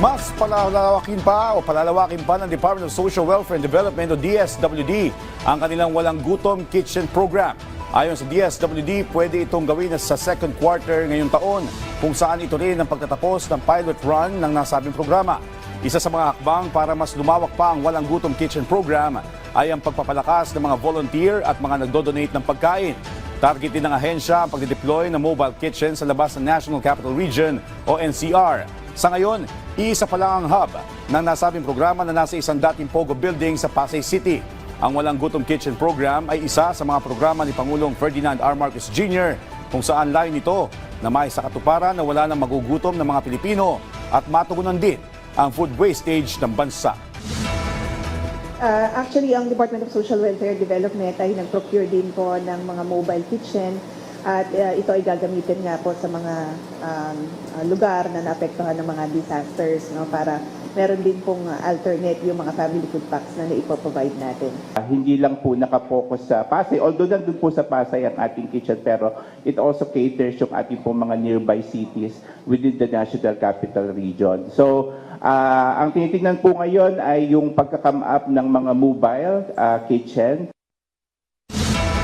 Mas palalawakin pa ng Department of Social Welfare and Development o DSWD ang kanilang walang gutom kitchen program. Ayon sa DSWD, pwede itong gawin sa second quarter ngayong taon kung saan ito rin ang pagtatapos ng pilot run ng nasabing programa. Isa sa mga hakbang para mas lumawak pa ang walang gutom kitchen program ay ang pagpapalakas ng mga volunteer at mga nagdodonate ng pagkain. Target din ng ahensya ang pagdedeploy ng mobile kitchen sa labas ng National Capital Region o NCR. Sa ngayon, isa pa lang ang hub ng nasabing programa na nasa isang dating Pogo building sa Pasay City. Ang Walang Gutom Kitchen Program ay isa sa mga programa ni Pangulong Ferdinand R. Marcos Jr. kung saan layo nito na may sa katuparan na wala nang magugutom ng mga Pilipino at matugunan din ang food wastage ng bansa. Actually, ang Department of Social Welfare Development ay nag-procure din po ng mga mobile kitchen at ito ay gagamitin nga po sa mga lugar na naapektuhan ng mga disasters, no, para meron din pong alternate yung mga family food packs na naipoprovide natin. Hindi lang po nakapokus sa Pasay, although nandun po sa Pasay ang ating kitchen, pero it also caters yung ating po mga nearby cities within the National Capital Region. So, ang tinitingnan po ngayon ay yung pagka-come up ng mga mobile kitchen.